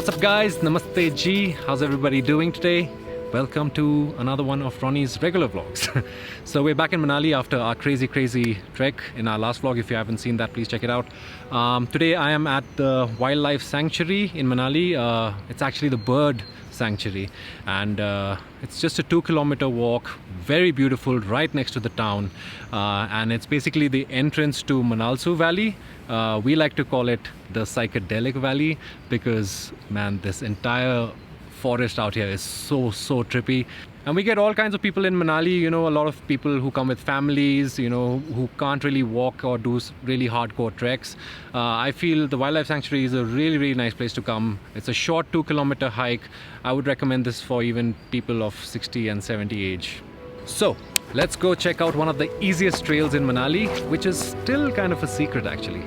What's up guys, Namaste Ji, how's everybody doing today? Welcome to another one of Ronnie's regular vlogs. So we're back in Manali after our crazy trek in our last vlog. If you haven't seen that, please check it out. Today I am at the Wildlife Sanctuary in Manali. It's actually the bird sanctuary, and it's just a 2-kilometer walk, very beautiful, right next to the town, and it's basically the entrance to Manali Valley. We like to call it the Psychedelic Valley because, man, this entire forest out here is so triipy, and we get all kinds of people in Manali. You know, a lot of people who come with families, you know, who can't really walk or do really hardcore treks. I feel the Wildlife Sanctuary is a really nice place to come. It's a short 2-kilometer hike. I would recommend this for even people of 60 and 70 age. So let's go check out one of the easiest trails in Manali, which is still kind of a secret actually.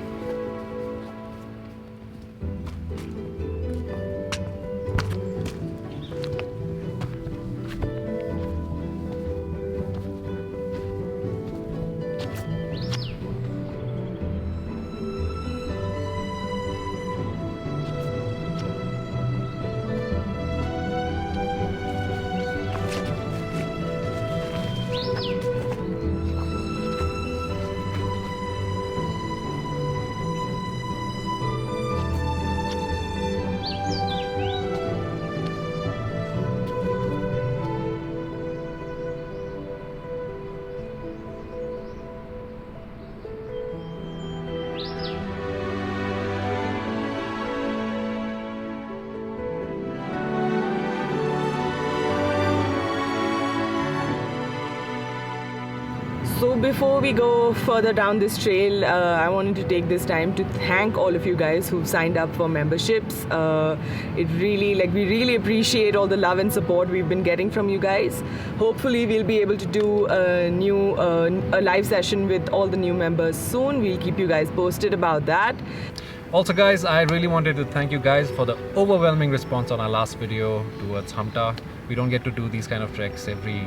So before we go further down this trail, I wanted to take this time to thank all of you guys who've signed up for memberships. We really appreciate all the love and support we've been getting from you guys. Hopefully we'll be able to do a live session with all the new members soon. We'll keep you guys posted about that. Also guys, I really wanted to thank you guys for the overwhelming response on our last video towards Hamta. We don't get to do these kind of treks every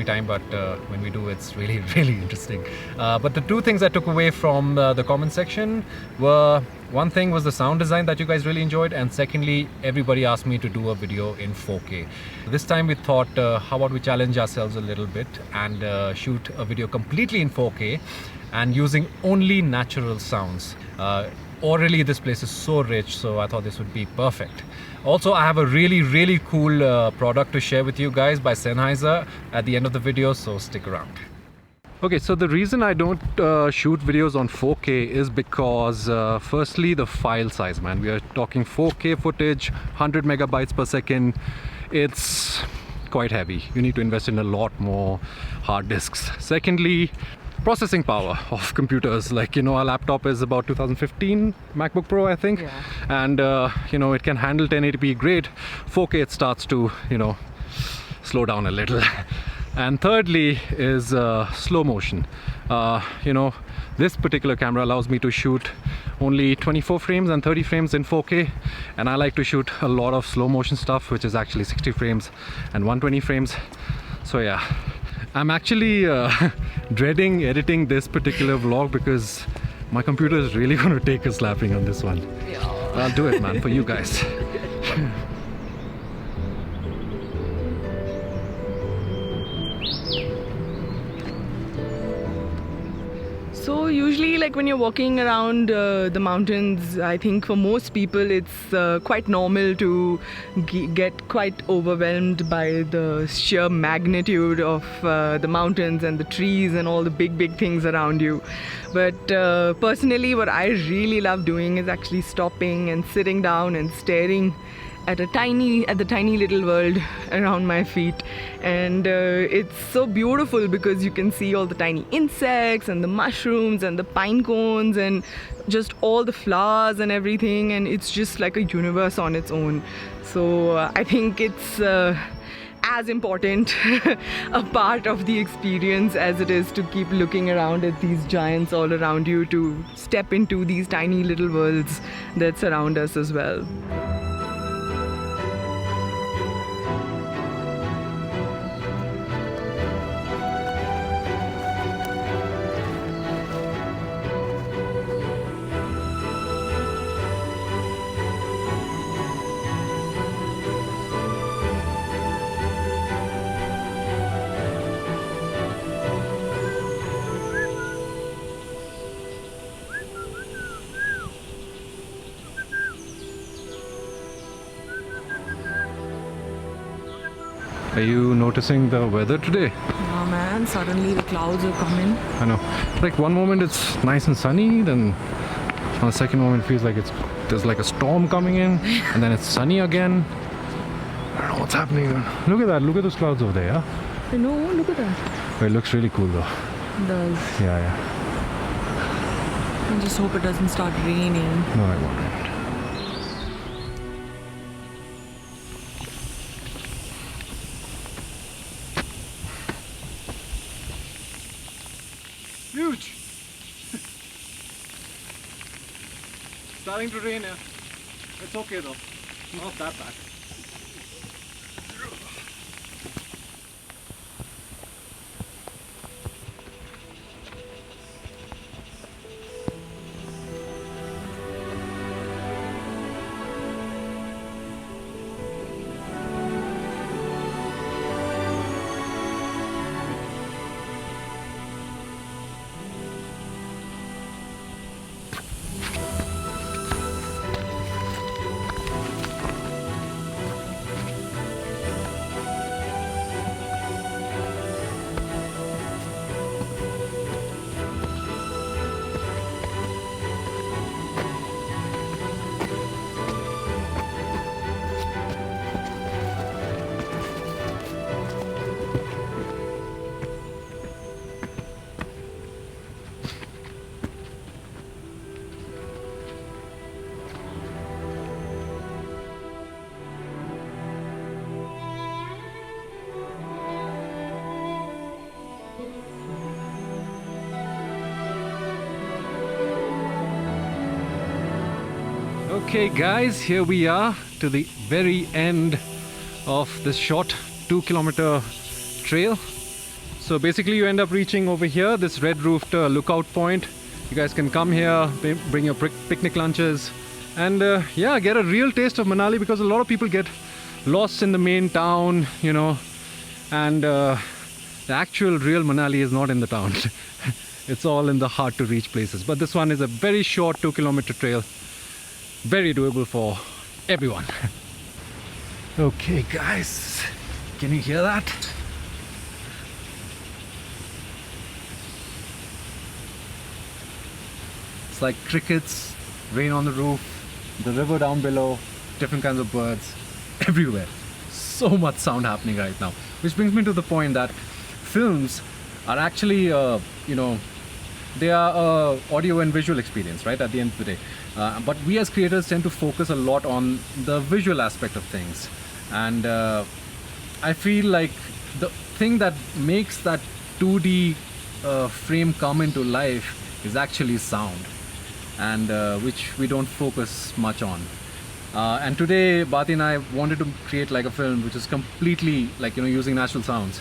time, but when we do, it's really interesting. But the two things I took away from the comment section were, one thing was the sound design that you guys really enjoyed, and secondly, everybody asked me to do a video in 4K. This time we thought, how about we challenge ourselves a little bit and shoot a video completely in 4K and using only natural sounds. Orally, this place is so rich, so I thought this would be perfect. Also, I have a really cool product to share with you guys by Sennheiser at the end of the video, so stick around. Okay, so the reason I don't shoot videos on 4K is because firstly, the file size, man. We are talking 4K footage, 100 megabytes per second. It's quite heavy. You need to invest in a lot more hard disks. Secondly, processing power of computers. Like, you know, our laptop is about 2015 MacBook Pro, I think. Yeah. And you know, it can handle 1080p great. 4K, it starts to, you know, slow down a little. And thirdly is slow motion. You know, this particular camera allows me to shoot only 24 frames and 30 frames in 4K, and I like to shoot a lot of slow motion stuff, which is actually 60 frames and 120 frames. So yeah, I'm actually dreading editing this particular vlog because my computer is really going to take a slapping on this one. Yeah. But I'll do it, man, for you guys. So usually, like when you're walking around the mountains, I think for most people it's quite normal to get quite overwhelmed by the sheer magnitude of the mountains and the trees and all the big things around you. But personally, what I really love doing is actually stopping and sitting down and staring at the tiny little world around my feet, and it's so beautiful because you can see all the tiny insects and the mushrooms and the pine cones and just all the flowers and everything, and it's just like a universe on its own. So I think it's as important a part of the experience as it is to keep looking around at these giants all around you, to step into these tiny little worlds that surround us as well. Are you noticing the weather today? Oh man, suddenly the clouds are coming. I know. Like one moment it's nice and sunny, then on the second moment it feels like there's like a storm coming in, and then it's sunny again. I don't know what's happening. Look at that. Look at those clouds over there. Yeah? I know, look at that. But it looks really cool though. It does. Yeah. I just hope it doesn't start raining. No, it won't. Huge! Starting to rain here. It's okay though. Not that bad. Okay guys, here we are to the very end of this short 2-kilometer trail. So basically you end up reaching over here, this red roofed lookout point. You guys can come here, bring your picnic lunches, and yeah, get a real taste of Manali, because a lot of people get lost in the main town, you know, and the actual real Manali is not in the town. It's all in the hard to reach places. But this one is a very short 2-kilometer trail. Very doable for everyone. Okay guys, can you hear that? It's like crickets, rain on the roof, the river down below, different kinds of birds everywhere. So much sound happening right now, which brings me to the point that films are actually you know, they are audio and visual experience, right, at the end of the day. But we as creators tend to focus a lot on the visual aspect of things. And I feel like the thing that makes that 2D frame come into life is actually sound, and which we don't focus much on. And today, Barty and I wanted to create like a film which is completely like, you know, using natural sounds.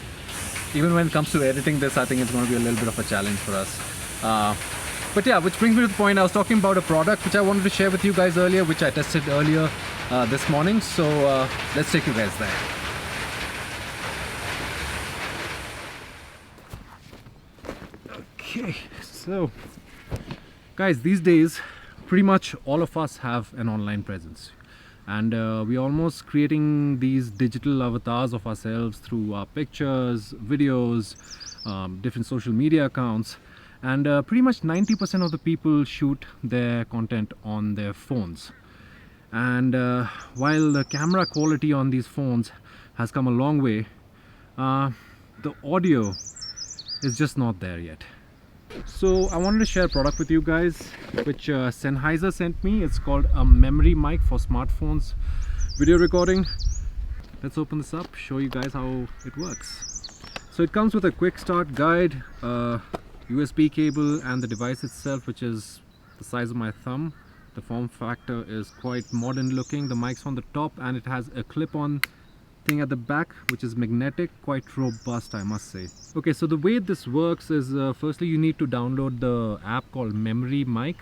Even when it comes to editing this, I think it's going to be a little bit of a challenge for us. But yeah, which brings me to the point, I was talking about a product which I wanted to share with you guys earlier, which I tested earlier this morning. So let's take you guys there. Okay, so guys, these days pretty much all of us have an online presence, and we're almost creating these digital avatars of ourselves through our pictures, videos, different social media accounts. And pretty much 90% of the people shoot their content on their phones. And while the camera quality on these phones has come a long way, the audio is just not there yet. So I wanted to share a product with you guys which Sennheiser sent me. It's called a memory mic for smartphones video recording. Let's open this up, show you guys how it works. So it comes with a quick start guide, USB cable, and the device itself, which is the size of my thumb. The form factor is quite modern looking. The mic's on the top and it has a clip-on thing at the back which is magnetic, quite robust, I must say. Okay, so the way this works is firstly you need to download the app called Memory Mic.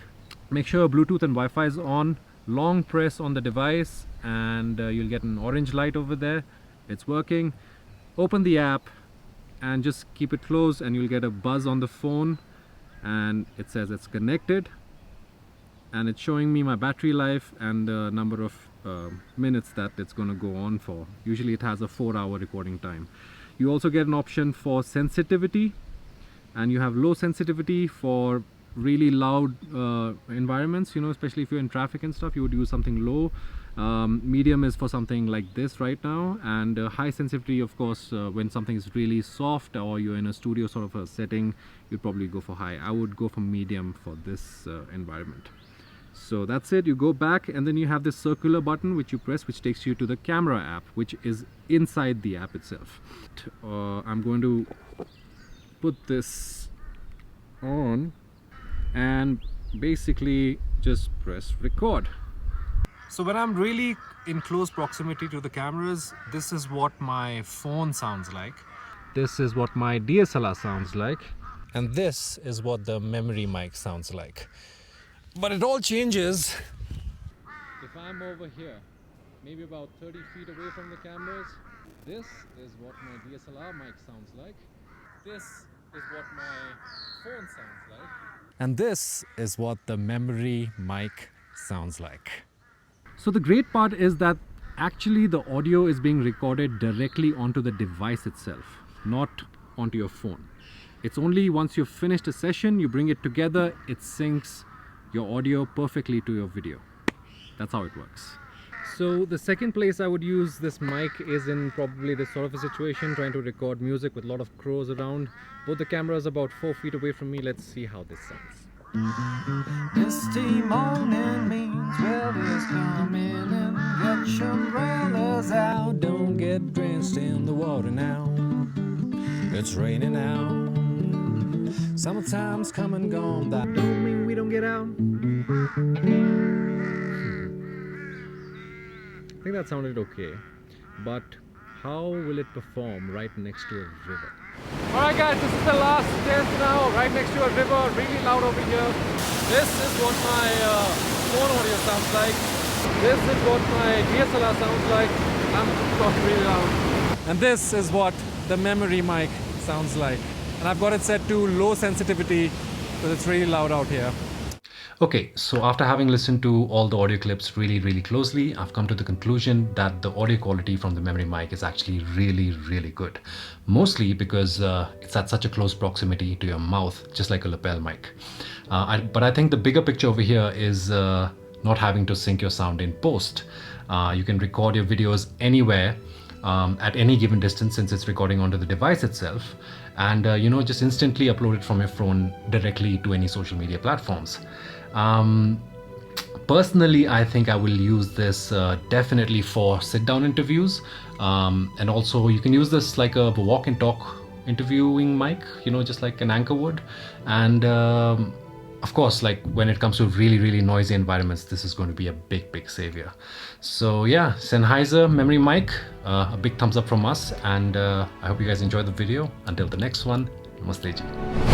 Make sure Bluetooth and Wi-Fi is on. Long press on the device and you'll get an orange light over there. It's working. Open the app and just keep it closed and you'll get a buzz on the phone and it says it's connected, and it's showing me my battery life and the number of minutes that it's going to go on for. Usually it has a 4-hour recording time. You also get an option for sensitivity, and you have low sensitivity for really loud environments, you know, especially if you're in traffic and stuff, you would use something low. Medium is for something like this right now, and high sensitivity, of course, when something is really soft or you're in a studio sort of a setting, you'd probably go for high. I would go for medium for this environment. So that's it. You go back and then you have this circular button which you press, which takes you to the camera app, which is inside the app itself. I'm going to put this on and basically just press record. So when I'm really in close proximity to the cameras, this is what my phone sounds like. This is what my DSLR sounds like. And this is what the memory mic sounds like. But it all changes if I'm over here, maybe about 30 feet away from the cameras. This is what my DSLR mic sounds like. This is what my phone sounds like. And this is what the memory mic sounds like. So the great part is that actually the audio is being recorded directly onto the device itself, not onto your phone. It's only once you've finished a session, you bring it together, it syncs your audio perfectly to your video. That's how it works. So the second place I would use this mic is in probably this sort of a situation, trying to record music with a lot of crows around. Both the cameras about 4 feet away from me. Let's see how this sounds. Misty morning means weather's coming in. Get your umbrellas out. Don't get drenched in the water now. It's raining out. Summertime's come and gone. That don't mean we don't get out. I think that sounded okay, but how will it perform right next to a river? Alright guys, this is the last test now, right next to a river, really loud over here. This is what my phone audio sounds like. This is what my DSLR sounds like. I'm talking really loud. And this is what the memory mic sounds like. And I've got it set to low sensitivity because it's really loud out here. Okay, so after having listened to all the audio clips really closely, I've come to the conclusion that the audio quality from the memory mic is actually really good. Mostly because it's at such a close proximity to your mouth, just like a lapel mic. But I think the bigger picture over here is not having to sync your sound in post. You can record your videos anywhere at any given distance, since it's recording onto the device itself, and you know, just instantly upload it from your phone directly to any social media platforms. Personally, I think I will use this definitely for sit-down interviews, and also you can use this like a walk and talk interviewing mic, you know, just like an anchor would. And of course, like when it comes to really noisy environments, this is going to be a big savior. So yeah, Sennheiser memory mic, a big thumbs up from us, and I hope you guys enjoyed the video. Until the next one, namaste ji.